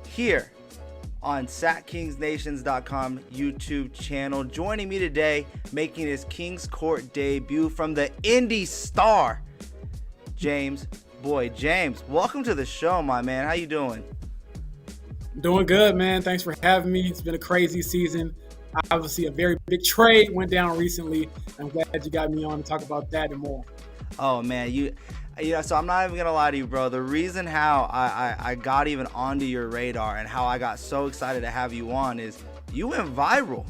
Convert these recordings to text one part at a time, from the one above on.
here on SatKingsNations.com YouTube channel. Joining me today, making his Kings Court debut from the IndyStar, James Boyd. James, welcome to the show, my man. How you doing? Doing good, man. Thanks for having me. It's been a crazy season. Obviously, a very big trade went down recently. I'm glad you got me on to talk about that and more. Oh, man, so I'm not even going to lie to you, bro. The reason how I got even onto your radar and how I got so excited to have you on is you went viral.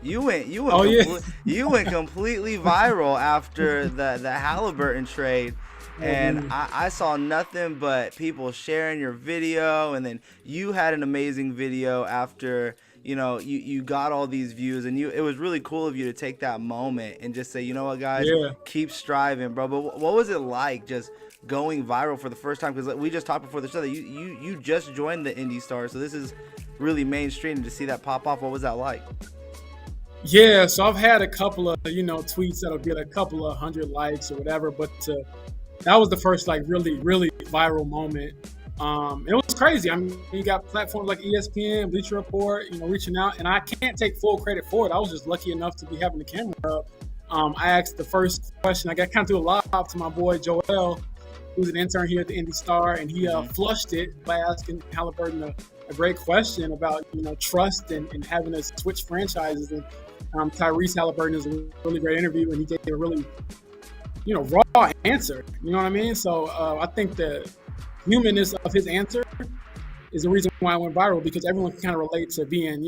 You went completely viral after the Haliburton trade. And I saw nothing but people sharing your video, and then you had an amazing video after, you got all these views, and it was really cool of you to take that moment and just say, you know what, guys, keep striving, bro. But what was it like just going viral for the first time? Because we just talked before the show that you just joined the IndyStar, so this is really mainstream. To see that pop off, what was that like? Yeah, so I've had a couple of, tweets that'll get a couple of 100 likes or whatever, but that was the first really, really viral moment. It was crazy. I mean, you got platforms like ESPN, Bleacher Report, reaching out, and I can't take full credit for it. I was just lucky enough to be having the camera up. I asked the first question. I got kind of threw a lob to my boy Joel, who's an intern here at the IndyStar, and he flushed it by asking Haliburton a great question about trust and having to switch franchises. And Tyrese Haliburton is a really great interview, and he gave a really raw answer. You know what I mean? So I think the humanness of his answer is the reason why it went viral, because everyone can kind of relate to being,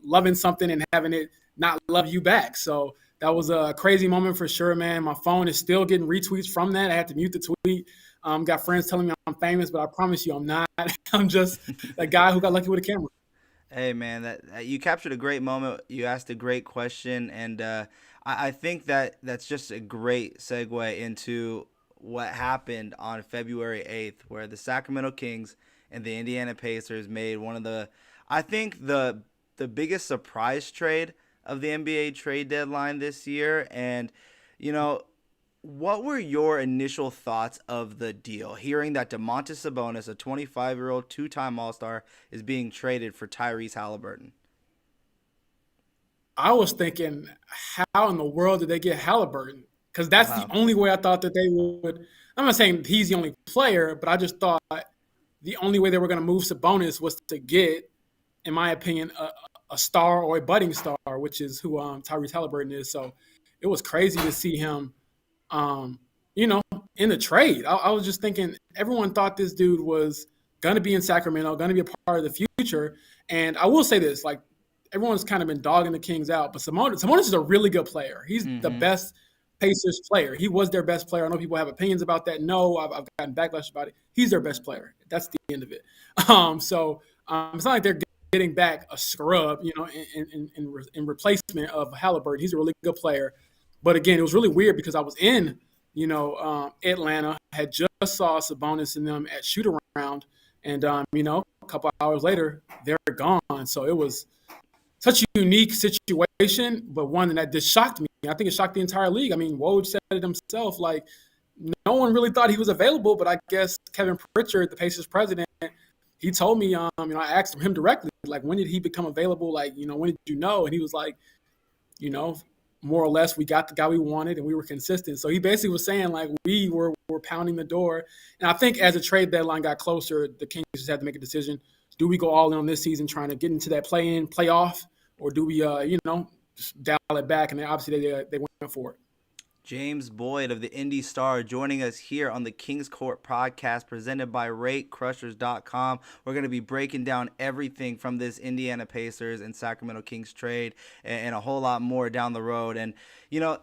loving something and having it not love you back. So that was a crazy moment for sure, man. My phone is still getting retweets from that. I had to mute the tweet. Got friends telling me I'm famous, but I promise you I'm not. I'm just a guy who got lucky with a camera. Hey, man, that you captured a great moment. You asked a great question, and I think that's just a great segue into what happened on February 8th, where the Sacramento Kings and the Indiana Pacers made one of the biggest surprise trade of the NBA trade deadline this year. And, what were your initial thoughts of the deal, hearing that Domantas Sabonis, a 25-year-old two-time All-Star, is being traded for Tyrese Haliburton? I was thinking, how in the world did they get Haliburton? Because that's the only way I thought that they would. I'm not saying he's the only player, but I just thought the only way they were going to move Sabonis was to get, in my opinion, a star or a budding star, which is who Tyrese Haliburton is. So it was crazy to see him, in the trade. I was just thinking, everyone thought this dude was going to be in Sacramento, going to be a part of the future. And I will say this, everyone's kind of been dogging the Kings out, but Sabonis is a really good player. He's the best Pacers player. He was their best player. I know people have opinions about that. No, I've gotten backlash about it. He's their best player. That's the end of it. So it's not like they're getting back a scrub, in replacement of Haliburton. He's a really good player. But again, it was really weird because I was in, Atlanta, had just saw Sabonis and them at shoot around, and a couple hours later, they're gone. So it was such a unique situation, but one that just shocked me. I think it shocked the entire league. I mean, Woj said it himself, no one really thought he was available, but I guess Kevin Pritchard, the Pacers president, he told me, I asked him directly, when did he become available? When did you know? And he was like, more or less, we got the guy we wanted and we were consistent. So he basically was saying, we were pounding the door. And I think as the trade deadline got closer, the Kings just had to make a decision. Do we go all in on this season trying to get into that playoff, or do we, just dial it back? And then obviously they went for it. James Boyd of the IndyStar joining us here on the Kings Court podcast presented by RateCrushers.com. We're going to be breaking down everything from this Indiana Pacers and Sacramento Kings trade and a whole lot more down the road. And,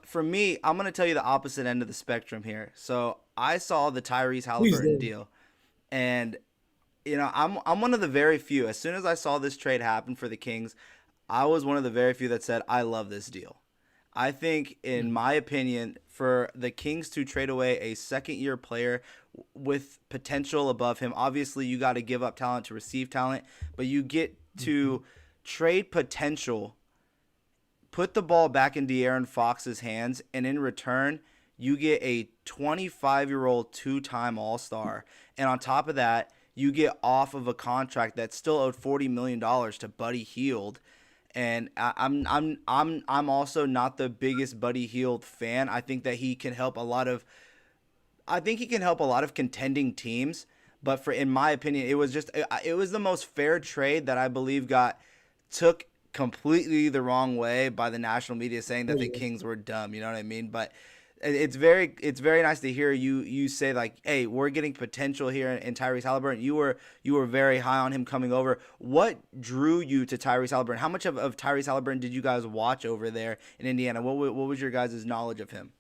for me, I'm going to tell you the opposite end of the spectrum here. So I saw the Tyrese Haliburton deal, and, I'm one of the very few. As soon as I saw this trade happen for the Kings, I was one of the very few that said, I love this deal. I think, in my opinion, for the Kings to trade away a second-year player with potential above him, obviously you got to give up talent to receive talent, but you get to trade potential, put the ball back in De'Aaron Fox's hands, and in return, you get a 25-year-old two-time All-Star. And on top of that, you get off of a contract that still owed $40 million to Buddy Hield. And I'm also not the biggest Buddy Hield fan. I think that he can help a lot of contending teams. But in my opinion, it was the most fair trade that I believe got took completely the wrong way by the national media, saying that the Kings were dumb. You know what I mean? But it's very nice to hear you say, like, hey, we're getting potential here in Tyrese Haliburton. You were very high on him coming over. What drew you to Tyrese Haliburton? How much of Tyrese Haliburton did you guys watch over there in Indiana? What was your guys' knowledge of him?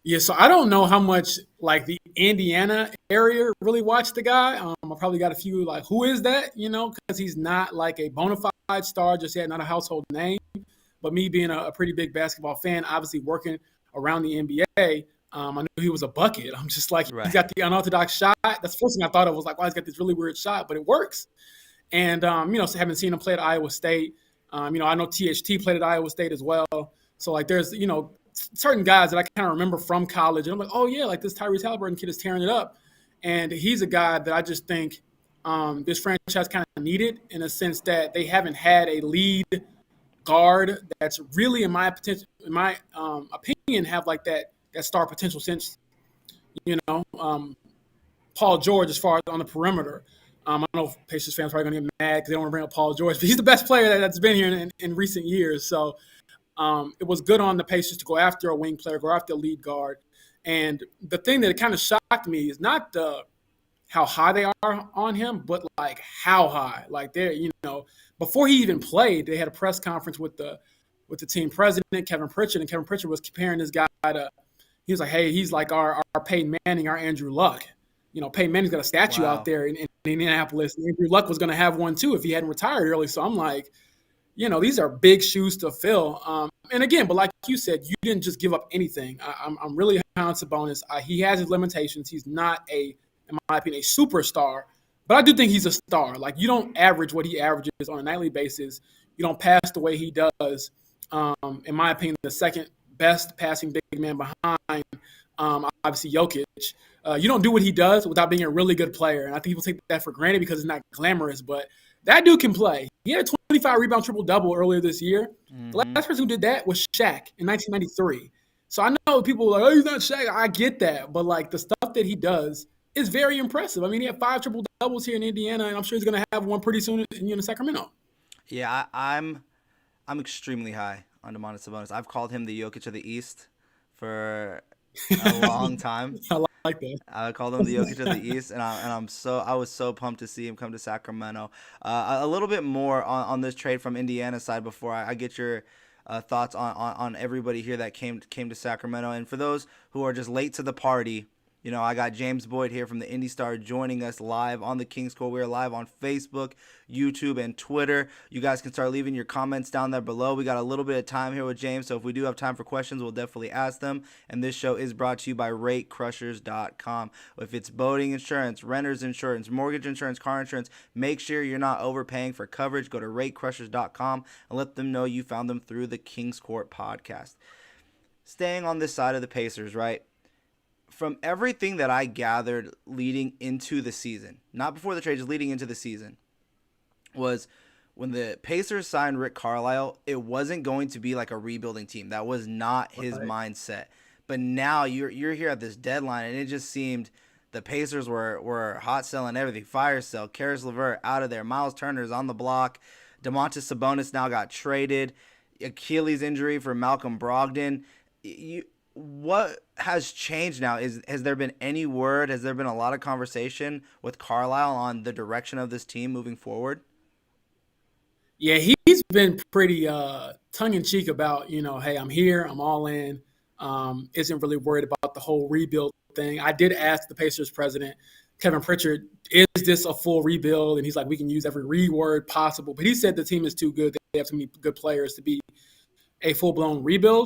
Yeah, so I don't know how much like the Indiana area really watched the guy. I probably got a few like, who is that? Because he's not like a bona fide star just yet, not a household name. But me being a pretty big basketball fan, obviously working around the NBA, I knew he was a bucket. I'm just like, Right. he's got the unorthodox shot. That's the first thing I thought of was like, wow, he's got this really weird shot, but it works. And, so haven't seen him play at Iowa State. I know THT played at Iowa State as well. So, like, there's, certain guys that I kind of remember from college. And I'm like, oh, yeah, like this Tyrese Haliburton kid is tearing it up. And he's a guy that I just think this franchise kind of needed in a sense that they haven't had a lead guard that's really, in my opinion, have like that star potential since, Paul George as far as on the perimeter. I know Pacers fans are probably going to get mad because they don't want to bring up Paul George, but he's the best player that's been here in recent years. So it was good on the Pacers to go after a wing player, go after a lead guard. And the thing that kind of shocked me is not how high they are on him, but like how high. Like they're, before he even played, they had a press conference with the team president, Kevin Pritchard, and Kevin Pritchard was comparing this guy to, he was like, hey, he's like our Peyton Manning, our Andrew Luck. Peyton Manning's got a statue out there in Indianapolis. And Andrew Luck was going to have one too if he hadn't retired early. So I'm like, these are big shoes to fill. And again, but like you said, you didn't just give up anything. I'm really high on Sabonis. He has his limitations. He's not in my opinion, a superstar, but I do think he's a star. Like, you don't average what he averages on a nightly basis. You don't pass the way he does. In my opinion, the second best passing big man behind, obviously, Jokic. You don't do what he does without being a really good player. And I think people take that for granted because it's not glamorous, but that dude can play. He had a 25 rebound triple-double earlier this year. Mm-hmm. The last person who did that was Shaq in 1993. So I know people are like, oh, he's not Shaq. I get that. But, like, the stuff that he does is very impressive. I mean, he had 5 triple-doubles here in Indiana, and I'm sure he's going to have one pretty soon in Sacramento. Yeah, I'm extremely high on Domantas Sabonis. I've called him the Jokic of the East for a long time. I like that. I called him the Jokic of the East, and I was so pumped to see him come to Sacramento. A little bit more on this trade from Indiana side before I get your thoughts on everybody here that came to Sacramento. And for those who are just late to the party, I got James Boyd here from the IndyStar joining us live on the Kings Court. We're live on Facebook, YouTube, and Twitter. You guys can start leaving your comments down there below. We got a little bit of time here with James, so if we do have time for questions, we'll definitely ask them. And this show is brought to you by RateCrushers.com. If it's boating insurance, renter's insurance, mortgage insurance, car insurance, make sure you're not overpaying for coverage. Go to RateCrushers.com and let them know you found them through the Kings Court podcast. Staying on this side of the Pacers, right? From everything that I gathered leading into the season, not before the trade, just leading into the season, was when the Pacers signed Rick Carlisle, it wasn't going to be like a rebuilding team. That was not his mindset. But now you're here at this deadline, and it just seemed the Pacers were hot selling everything. Fire sale, Karis LeVert out of there. Miles Turner's on the block. Domantas Sabonis now got traded. Achilles injury for Malcolm Brogdon. What has changed now? Has there been any word? Has there been a lot of conversation with Carlisle on the direction of this team moving forward? Yeah, he's been pretty tongue-in-cheek about, hey, I'm here, I'm all in. Isn't really worried about the whole rebuild thing. I did ask the Pacers president, Kevin Pritchard, is this a full rebuild? And he's like, we can use every reword possible. But he said the team is too good. They have too many good players to be a full-blown rebuild.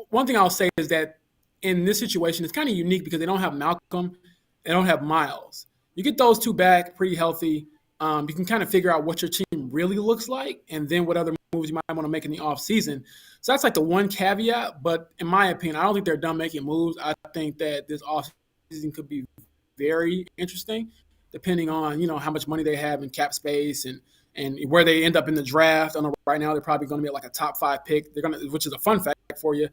One thing I'll say is that in this situation, it's kind of unique because they don't have Malcolm, they don't have Miles. You get those two back pretty healthy. You can kind of figure out what your team really looks like and then what other moves you might want to make in the offseason. So that's like the one caveat. But in my opinion, I don't think they're done making moves. I think that this offseason could be very interesting, depending on how much money they have in cap space and where they end up in the draft. I know right now they're probably going to be like a top 5 pick. They're going to, which is a fun fact for you.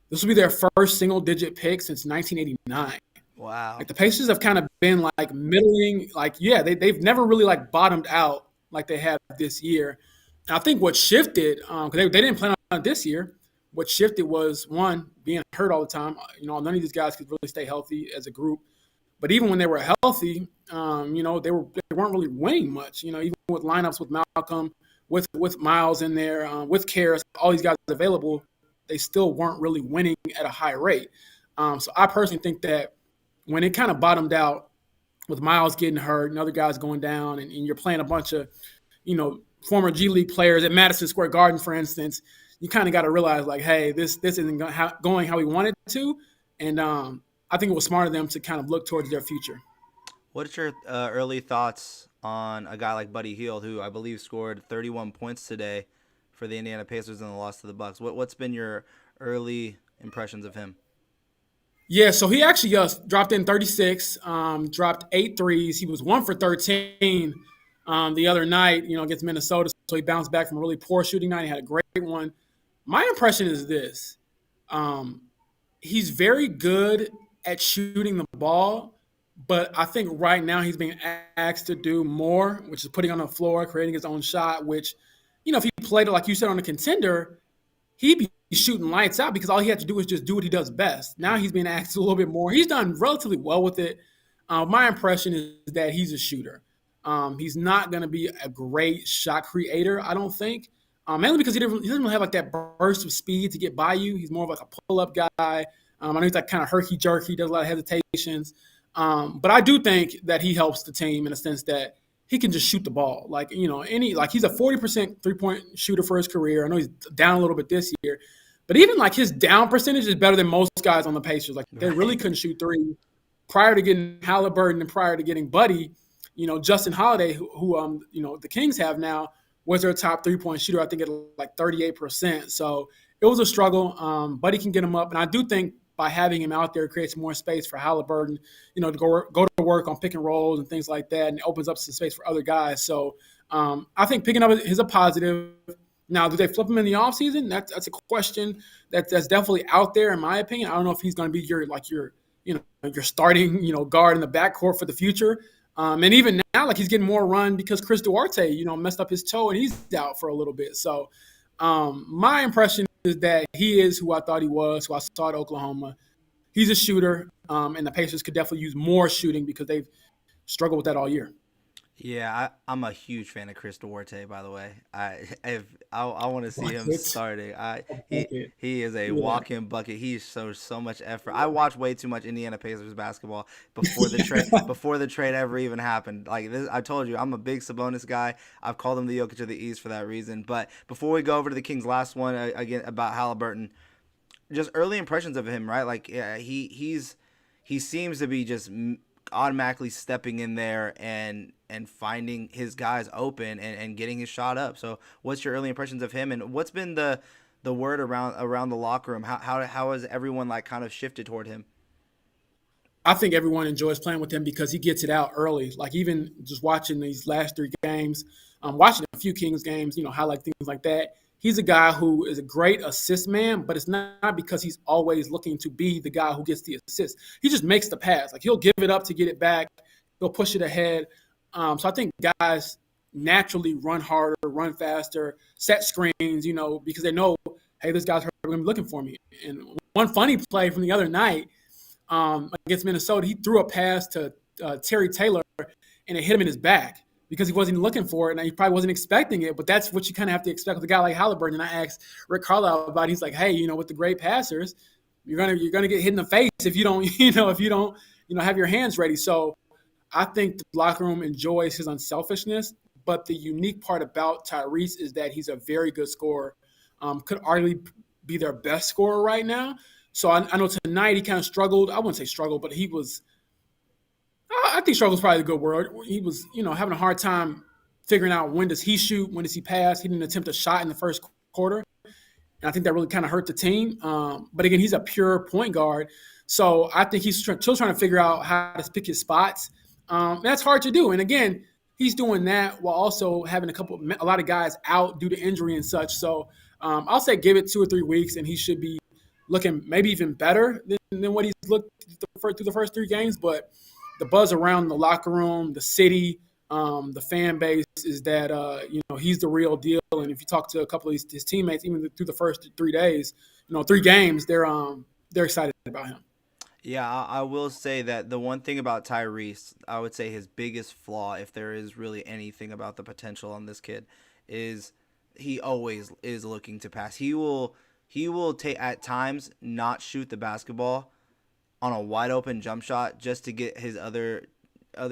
This will be their first single digit pick since 1989. Wow. Like the Pacers have kind of been like middling, like yeah, they've never really like bottomed out like they have this year. And I think what shifted, because they didn't plan on it this year. What shifted was one being hurt all the time. None of these guys could really stay healthy as a group. But even when they were healthy, they weren't really winning much. Even with lineups with Malcolm, with Miles in there, with Karras, all these guys available, they still weren't really winning at a high rate. So I personally think that when it kind of bottomed out with Miles getting hurt and other guys going down, and you're playing a bunch of, former G League players at Madison Square Garden, for instance, you kind of got to realize like, hey, this isn't going how we wanted to, and I think it was smart of them to kind of look towards their future. What's your early thoughts on a guy like Buddy Hield, who I believe scored 31 points today for the Indiana Pacers in the loss to the Bucks? What's been your early impressions of him? Yeah, so he actually dropped in 36, dropped 8 threes. He was 1 for 13 the other night, against Minnesota. So he bounced back from a really poor shooting night. He had a great one. My impression is this. He's very good at shooting the ball, but I think right now he's being asked to do more, which is putting on the floor, creating his own shot, which, if he played it, like you said, on a contender, he'd be shooting lights out because all he had to do was just do what he does best. Now he's being asked a little bit more. He's done relatively well with it. My impression is that he's a shooter. He's not going to be a great shot creator, I don't think, mainly because he doesn't really have like that burst of speed to get by you. He's more of like a pull-up guy. I know he's like kind of herky-jerky, does a lot of hesitations. But I do think that he helps the team in a sense that he can just shoot the ball. Like, he's a 40% three-point shooter for his career. I know he's down a little bit this year. But even like his down percentage is better than most guys on the Pacers. Like they really couldn't shoot three prior to getting Haliburton and prior to getting Buddy. Justin Holiday, who the Kings have now, was their top three-point shooter, I think at like 38%. So it was a struggle. Buddy can get him up. And I do think by having him out there, it creates more space for Haliburton, to go to work on pick and rolls and things like that, and it opens up some space for other guys. So I think picking up is a positive. Now, do they flip him in the offseason? That's a question that's definitely out there, in my opinion. I don't know if he's going to be your starting guard in the backcourt for the future. And even now, like he's getting more run because Chris Duarte, messed up his toe and he's out for a little bit. So my impression is that he is who I thought he was, who I saw at Oklahoma. He's a shooter, and the Pacers could definitely use more shooting because they've struggled with that all year. Yeah, I'm a huge fan of Chris Duarte. By the way, I want to see him starting. He is a walk-in bucket. He shows so much effort. I watched way too much Indiana Pacers basketball before the trade before the trade ever even happened. Like this, I told you, I'm a big Sabonis guy. I've called him the Jokic of the East for that reason. But before we go over to the Kings, last one again about Haliburton, just early impressions of him, right? Like he seems to be just automatically stepping in there and finding his guys open and getting his shot up. So what's your early impressions of him, and what's been the word around the locker room? How has everyone like kind of shifted toward him? I think everyone enjoys playing with him because he gets it out early. Like even just watching these last 3 games, watching a few Kings games, highlight things like that. He's a guy who is a great assist man, but it's not because he's always looking to be the guy who gets the assist. He just makes the pass. Like he'll give it up to get it back. He'll push it ahead. So I think guys naturally run harder, run faster, set screens, because they know, hey, this guy's going to be looking for me. And one funny play from the other night against Minnesota, he threw a pass to Terry Taylor, and it hit him in his back because he wasn't even looking for it, and he probably wasn't expecting it. But that's what you kind of have to expect with a guy like Haliburton. And I asked Rick Carlisle about it. He's like, hey, with the great passers, you're gonna get hit in the face if you don't have your hands ready. So I think the locker room enjoys his unselfishness, but the unique part about Tyrese is that he's a very good scorer. Could arguably be their best scorer right now. So I know tonight he kind of struggled. I wouldn't say struggled, but he was – I think struggle is probably a good word. He was, having a hard time figuring out when does he shoot, when does he pass. He didn't attempt a shot in the first quarter, and I think that really kind of hurt the team. But again, he's a pure point guard. So I think he's still trying to figure out how to pick his spots. That's hard to do. And again, he's doing that while also having a lot of guys out due to injury and such. So I'll say give it 2 or 3 weeks, and he should be looking maybe even better than what he's looked through the first 3 games. But the buzz around the locker room, the city, the fan base is that he's the real deal. And if you talk to a couple of his teammates, even through the first 3 days, 3 games, they're excited about him. Yeah, I will say that the one thing about Tyrese, I would say his biggest flaw, if there is really anything about the potential on this kid, is he always is looking to pass. He will take at times not shoot the basketball on a wide open jump shot just to get his other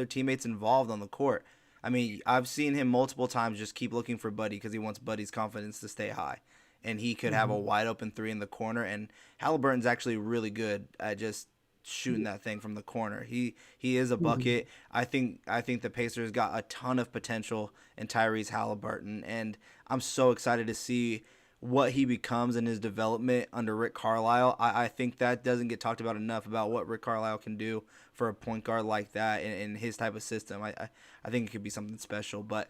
teammates involved on the court. I mean, I've seen him multiple times just keep looking for Buddy because he wants Buddy's confidence to stay high. And he could have a wide open three in the corner. And Haliburton's actually really good at just shooting that thing from the corner. He is a bucket. I think the Pacers got a ton of potential in Tyrese Haliburton, and I'm so excited to see what he becomes in his development under Rick Carlisle. I think that doesn't get talked about enough about what Rick Carlisle can do for a point guard like that in his type of system. I think it could be something special. But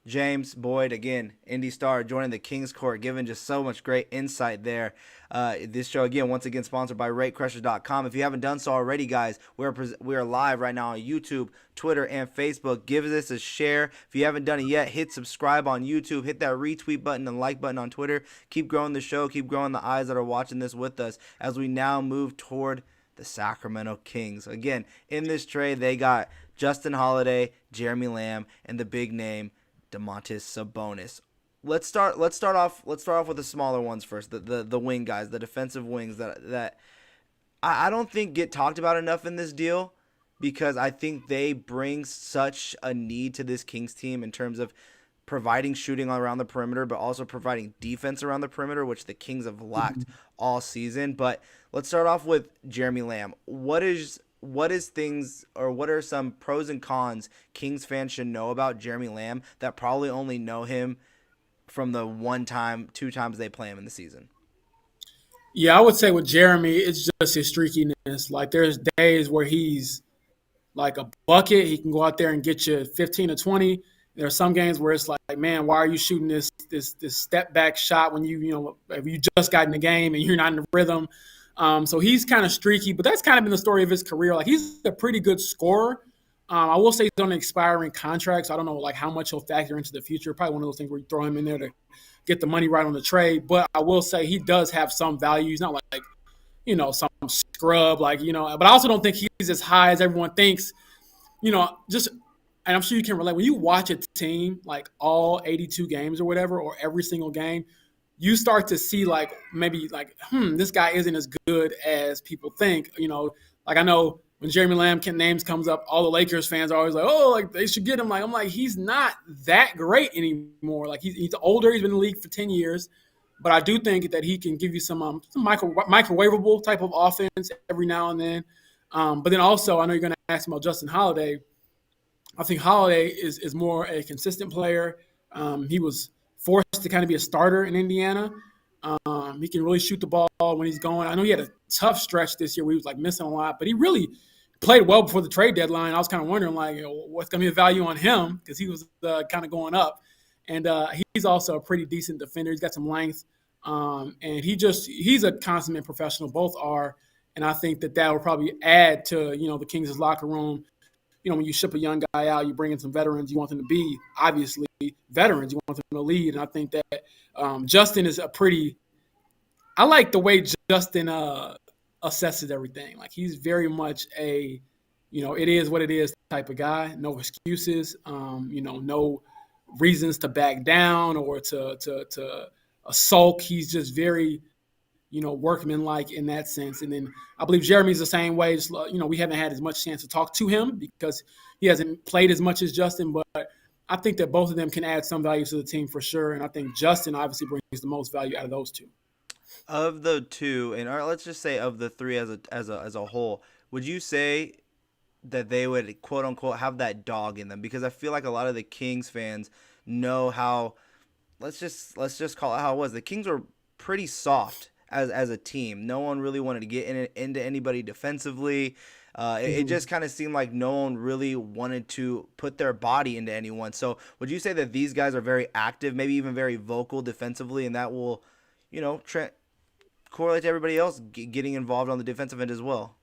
James Boyd, again, IndyStar, joining the Kings Court, giving just so much great insight there. This show, again, once again, sponsored by RateCrushers.com. If you haven't done so already, guys, we are live right now on YouTube, Twitter, and Facebook. Give this a share. If you haven't done it yet, hit subscribe on YouTube. Hit that retweet button and like button on Twitter. Keep growing the show. Keep growing the eyes that are watching this with us as we now move toward the Sacramento Kings. Again, in this trade, they got Justin Holiday, Jermey Lamb, and the big name, Domantas Sabonis. Let's start off with the smaller ones first. The wing guys, the defensive wings that I don't think get talked about enough in this deal, because I think they bring such a need to this Kings team in terms of providing shooting around the perimeter, but also providing defense around the perimeter, which the Kings have lacked all season. But let's start off with Jermey Lamb. What are some pros and cons Kings fans should know about Jermey Lamb that probably only know him from the 2 times they play him in the season? Yeah, I would say with Jeremy, it's just his streakiness. Like there's days where he's like a bucket. He can go out there and get you 15 or 20. There are some games where it's like, man, why are you shooting this step back shot when if you just got in the game and you're not in the rhythm? So he's kind of streaky, but that's kind of been the story of his career. Like he's a pretty good scorer. I will say he's on an expiring contract, so I don't know like how much he'll factor into the future. Probably one of those things where you throw him in there to get the money right on the trade. But I will say he does have some value. He's not like some scrub, but I also don't think he's as high as everyone thinks. Just, and I'm sure you can relate, when you watch a team like all 82 games or whatever, or every single game, you start to see like maybe like, this guy isn't as good as people think. Like I know when Jermey Lamb names comes up, all the Lakers fans are always like, oh, like they should get him. Like I'm like, he's not that great anymore. Like he's older. He's been in the league for 10 years. But I do think that he can give you some microwavable type of offense every now and then. But then also, I know you're going to ask about Justin Holiday. I think Holiday is more a consistent player. He was forced to kind of be a starter in Indiana. He can really shoot the ball when he's going. I know he had a tough stretch this year where he was like missing a lot, but he really played well before the trade deadline. I was kind of wondering like, what's going to be the value on him, because he was kind of going up. And he's also a pretty decent defender. He's got some length. And he's a consummate professional. Both are. And I think that will probably add to, the Kings' locker room. When you ship a young guy out, you bring in some veterans. You want them to be, obviously, veterans. You want them to lead. And I think that Justin is I like the way Justin assesses everything. Like he's very much it is what it is type of guy. No excuses. No reasons to back down or to sulk. He's just very, workmanlike in that sense. And then I believe Jeremy's the same way. Just, we haven't had as much chance to talk to him because he hasn't played as much as Justin, but I think that both of them can add some value to the team for sure. And I think Justin obviously brings the most value out of those two. Of the two, and let's just say of the three as a whole, would you say that they would quote unquote have that dog in them? Because I feel like a lot of the Kings fans know how, let's just call it how it was. The Kings were pretty soft as a team. No one really wanted to get into anybody defensively. It Mhm. just kind of seemed like no one really wanted to put their body into anyone. So would you say that these guys are very active, maybe even very vocal defensively, and that will, correlate to everybody else getting involved on the defensive end as well?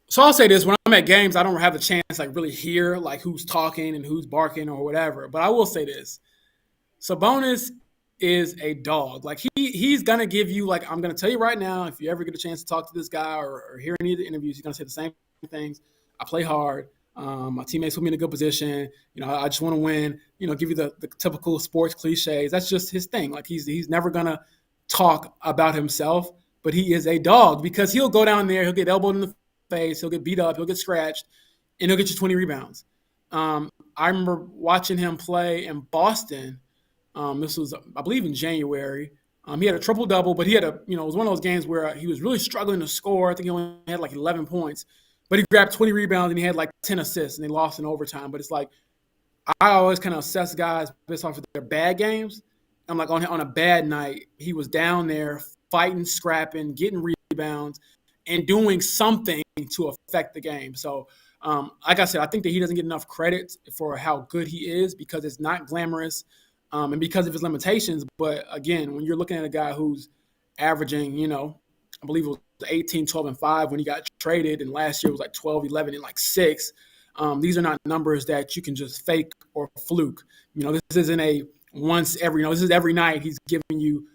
So I'll say this: when I'm at games, I don't have the chance like really hear like who's talking and who's barking or whatever. But I will say this: Sabonis is a dog. Like he's gonna give you like I'm gonna tell you right now. If you ever get a chance to talk to this guy or hear any of the interviews, he's gonna say the same things. I play hard. My teammates put me in a good position. I just want to win. Give you the typical sports cliches. That's just his thing. Like he's never gonna talk about himself, but he is a dog because he'll go down there. He'll get elbowed in the face. He'll get beat up. He'll get scratched, and he'll get you 20 rebounds. I remember watching him play in Boston. This was, I believe, in January. He had a triple double, but he had it was one of those games where he was really struggling to score. I think he only had like 11 points, but he grabbed 20 rebounds and he had like 10 assists, and they lost in overtime. But it's like I always kind of assess guys based off of their bad games. I'm like on a bad night, he was down there fighting, scrapping, getting rebounds, and doing something to affect the game. So, like I said, I think that he doesn't get enough credit for how good he is because it's not glamorous and because of his limitations. But again, when you're looking at a guy who's averaging, I believe it was 18, 12, and 5 when he got traded, and last year it was like 12, 11, and like 6. These are not numbers that you can just fake or fluke. This isn't a once every, this is every night he's giving you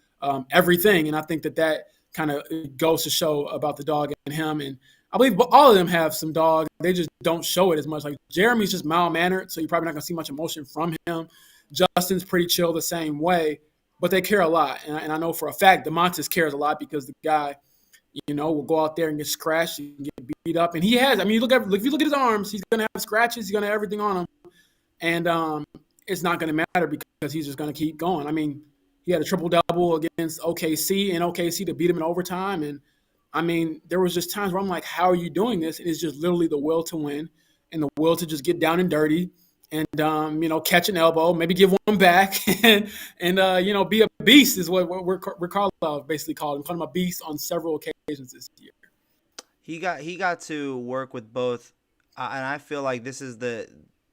everything. And I think that kind of goes to show about the dog in him. And I believe all of them have some dog. They just don't show it as much. Like Jeremy's just mild-mannered, so you're probably not going to see much emotion from him. Justin's pretty chill the same way, but they care a lot. And I know for a fact Domantas cares a lot because the guy, will go out there and get scratched and get beat up. And he has. I mean, if you look at his arms, he's going to have scratches. He's going to have everything on him. And it's not going to matter because he's just going to keep going. I mean, he had a triple-double against OKC and OKC to beat him in overtime. And, I mean, there was just times where I'm like, how are you doing this? And it's just literally the will to win and the will to just get down and dirty and, catch an elbow, maybe give one back and be a beast is what Carlisle basically called him. Called him a beast on several occasions this year. He got to work with both, and I feel like this is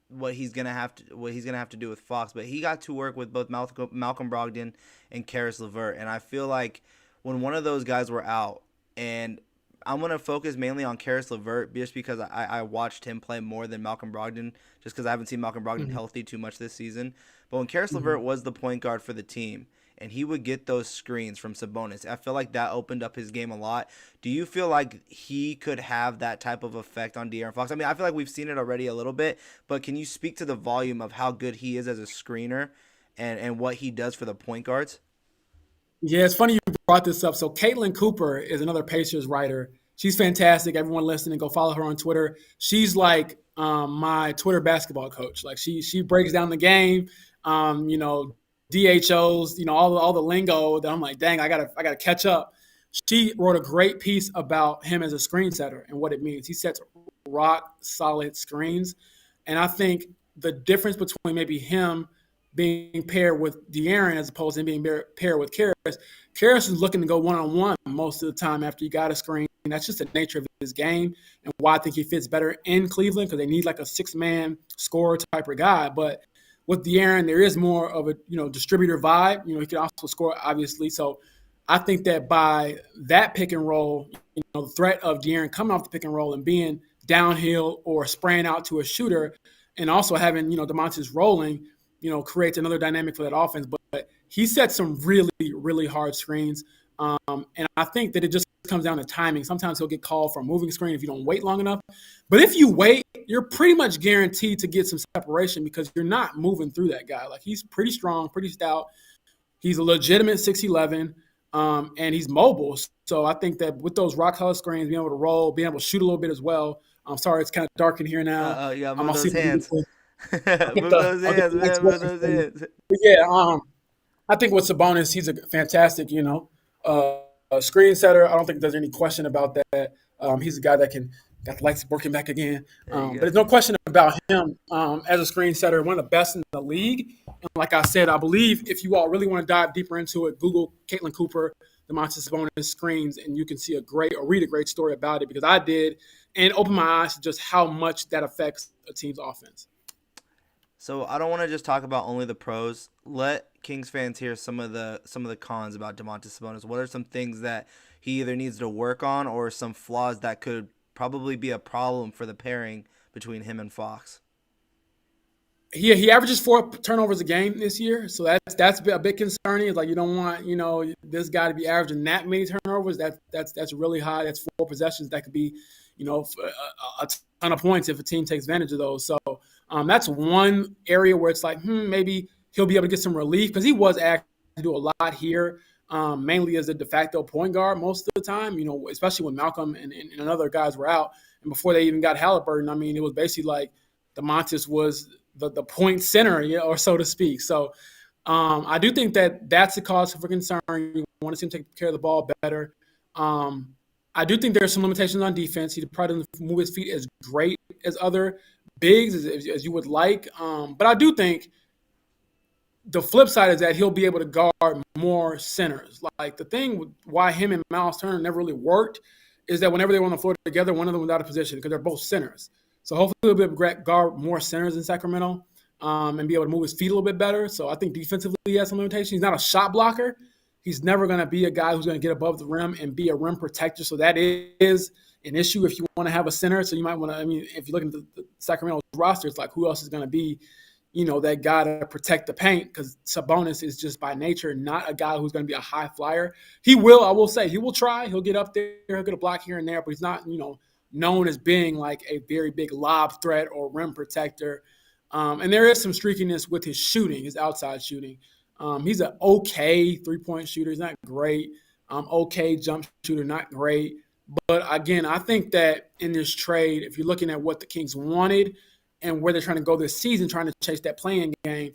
what he's gonna have to do with Fox. But he got to work with both Malcolm Brogdon and Karis LeVert, and I feel like when one of those guys were out, and I'm gonna focus mainly on Karis LeVert just because I watched him play more than Malcolm Brogdon, just because I haven't seen Malcolm Brogdon healthy too much this season. But when Karis LeVert was the point guard for the team, and he would get those screens from Sabonis, I feel like that opened up his game a lot. Do you feel like he could have that type of effect on De'Aaron Fox? I mean, I feel like we've seen it already a little bit, but can you speak to the volume of how good he is as a screener and what he does for the point guards? Yeah, it's funny you brought this up. So Caitlin Cooper is another Pacers writer. She's fantastic. Everyone listening, go follow her on Twitter. She's like my Twitter basketball coach. Like she breaks down the game. DHOs, all the lingo that I'm like, dang, I gotta catch up. She wrote a great piece about him as a screen setter and what it means. He sets rock solid screens, and I think the difference between maybe him being paired with De'Aaron as opposed to him being paired with Karis. Karis is looking to go one-on-one most of the time after you got a screen. And that's just the nature of his game and why I think he fits better in Cleveland because they need like a six-man scorer type of guy. But with De'Aaron, there is more of a distributor vibe. He can also score, obviously. So I think that by that pick and roll, the threat of De'Aaron coming off the pick and roll and being downhill or spraying out to a shooter and also having, Domantas rolling, creates another dynamic for that offense. But he sets some really, really hard screens. And I think that it just comes down to timing. Sometimes he'll get called for a moving screen if you don't wait long enough. But if you wait, you're pretty much guaranteed to get some separation because you're not moving through that guy. Like he's pretty strong, pretty stout. He's a legitimate 6'11", and he's mobile. So I think that with those rock hard screens, being able to roll, being able to shoot a little bit as well. I'm sorry, it's kind of dark in here now. Yeah, I'll move see those if I can hands. get Move those I'll get hands, the next man. Move question those for you. hands. But yeah, I think with Sabonis, he's a fantastic, screen setter. I don't think there's any question about that. He's a guy that likes working back again. There you But go. there's no question about him as a screen setter, one of the best in the league. And like I said, I believe if you all really want to dive deeper into it, Google Caitlin Cooper. Domantas Sabonis screens, and you can see read a great story about it, because I did, and open my eyes to just how much that affects a team's offense. So I don't want to just talk about only the pros. Let Kings fans hear some of the cons about Domantas Sabonis. What are some things that he either needs to work on, or some flaws that could probably be a problem for the pairing between him and Fox? He averages 4 turnovers a game this year, so that's a bit concerning. It's like, you don't want this guy to be averaging that many turnovers. That's really high. That's 4 possessions. That could be a ton of points if a team takes advantage of those. So that's one area where it's like maybe he'll be able to get some relief, because he was asked to do a lot here, mainly as a de facto point guard most of the time. Especially when Malcolm and other guys were out, and before they even got Haliburton. I mean, it was basically like Domantas was the point center, or so to speak. So I do think that's a cause for concern. You want to see him take care of the ball better. I do think there's some limitations on defense. He probably doesn't move his feet as great as other bigs as you would like. But I do think the flip side is that he'll be able to guard more centers. Like, the thing with why him and Miles Turner never really worked is that whenever they were on the floor together, one of them was out of position, because they're both centers. So hopefully he'll be able to guard more centers in Sacramento, and be able to move his feet a little bit better. So I think defensively he has some limitations. He's not a shot blocker. He's never going to be a guy who's going to get above the rim and be a rim protector. So that is an issue if you want to have a center. So you might want to, if you look at the Sacramento roster, it's like, who else is going to be, that guy to protect the paint? Because Sabonis is just by nature not a guy who's going to be a high flyer. I will say, he will try. He'll get up there. He'll get a block here and there, but he's not, known as being like a very big lob threat or rim protector. And there is some streakiness with his shooting, his outside shooting. He's an okay three-point shooter. He's not great. Okay jump shooter, not great. But again, I think that in this trade, if you're looking at what the Kings wanted and where they're trying to go this season, trying to chase that play-in game,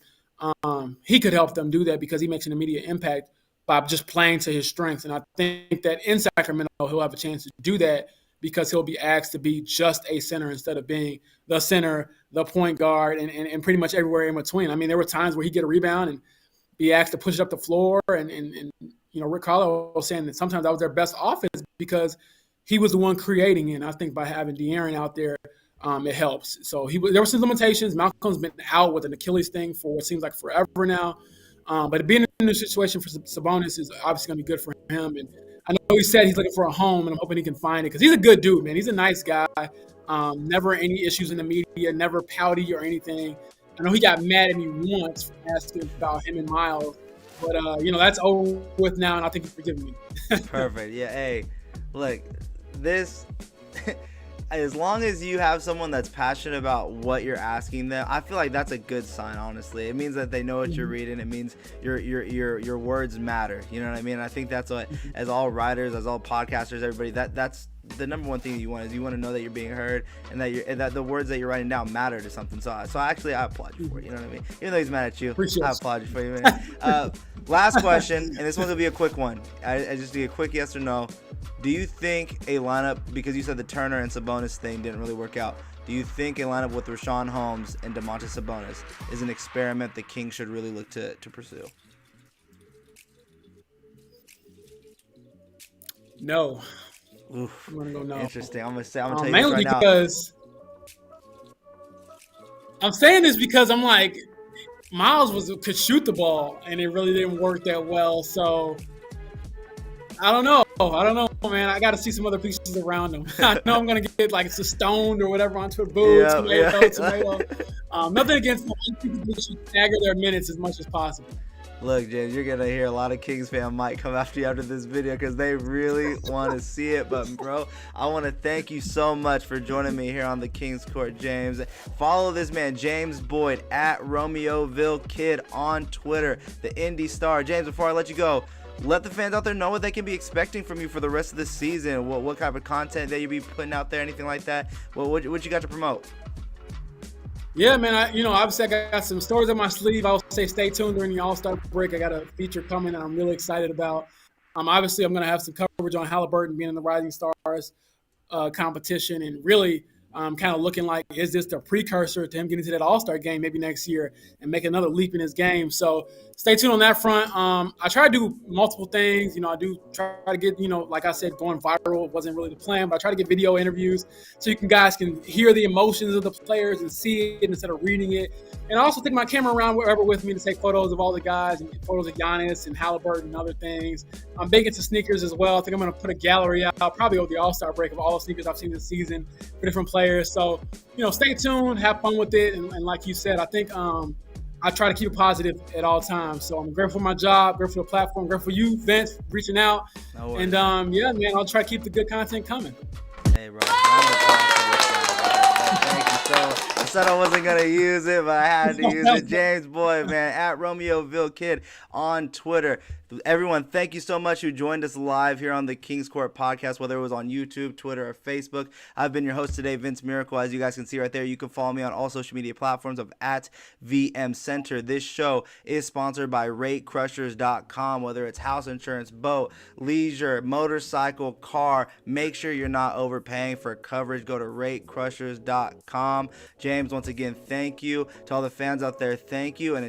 he could help them do that, because he makes an immediate impact by just playing to his strengths. And I think that in Sacramento, he'll have a chance to do that, because he'll be asked to be just a center instead of being the center, the point guard, and pretty much everywhere in between. I mean, there were times where he'd get a rebound and be asked to push it up the floor. And Rick Carlisle was saying that sometimes that was their best offense, because he was the one creating it. And I think by having De'Aaron out there, it helps. So there were some limitations. Malcolm's been out with an Achilles thing for what seems like forever now. But being in this situation for Sabonis is obviously going to be good for him. And I know he said he's looking for a home, and I'm hoping he can find it, because he's a good dude, man. He's a nice guy. Never any issues in the media, never pouty or anything. I know he got mad at me once for asking about him and Miles, but that's over with now, and I think he's forgiven me. Perfect. Yeah. Hey, look, this. As long as you have someone that's passionate about what you're asking them, I feel like that's a good sign, honestly. It means that they know what you're reading. It means your words matter. You know what I mean? And I think that's what, as all writers, as all podcasters, everybody, that's the number one thing you want, is you want to know that you're being heard, and that the words that you're writing down matter to something. So actually, I applaud you for it. You know what I mean? Even though he's mad at you, I applaud you for you, man. Last question, and this one's gonna be a quick one. I just need a quick yes or no. Do you think a lineup, because you said the Turner and Sabonis thing didn't really work out, do you think a lineup with Richaun Holmes and Domantas Sabonis is an experiment the Kings should really look to pursue? No. Oof. I'm gonna go no. Interesting. I'm gonna tell you mainly this right because I'm saying this because I'm like, Miles could shoot the ball, and it really didn't work that well. So I don't know, man. I got to see some other pieces around him. I know I'm gonna get like stoned or whatever on Twitter. Boo, tomato. Nothing against them. I think they should stagger their minutes as much as possible. Look, James, you're going to hear a lot of Kings fan might come after you after this video, because they really want to see it. But, bro, I want to thank you so much for joining me here on the Kings Court, James. Follow this man, James Boyd, at Romeoville Kid on Twitter, the IndyStar. James, before I let you go, let the fans out there know what they can be expecting from you for the rest of the season. What kind of content that you'll be putting out there, anything like that? What you got to promote? Yeah, man. Obviously I got some stories on my sleeve. I'll say stay tuned during the All-Star break. I got a feature coming that I'm really excited about. Obviously I'm going to have some coverage on Haliburton being in the Rising Stars competition, and really kind of looking like, is this the precursor to him getting to that All-Star game maybe next year and make another leap in his game? So stay tuned on that front. I try to do multiple things. I do try to get, like I said, going viral wasn't really the plan, but I try to get video interviews so you guys can hear the emotions of the players and see it instead of reading it. And I also take my camera around wherever with me to take photos of all the guys and photos of Giannis and Haliburton and other things. I'm big into sneakers as well. I think I'm going to put a gallery out probably over the All-Star break of all the sneakers I've seen this season for different players. So, stay tuned, have fun with it. And like you said, I think I try to keep it positive at all times. So I'm grateful for my job, grateful for the platform, grateful for you, Vince, reaching out. No and yeah, man, I'll try to keep the good content coming. Hey, bro. Thank you so much. I said I wasn't going to use it, but I had to use it. James Boyd, man, at Romeoville Kid on Twitter. Everyone, thank you so much who joined us live here on the Kings Court podcast, whether it was on YouTube, Twitter, or Facebook. I've been your host today, Vince Miracle. As you guys can see right there, you can follow me on all social media platforms of @VMCenter. This show is sponsored by RateCrushers.com. Whether it's house insurance, boat, leisure, motorcycle, car, make sure you're not overpaying for coverage. Go to RateCrushers.com. James, once again, thank you. To all the fans out there, thank you. And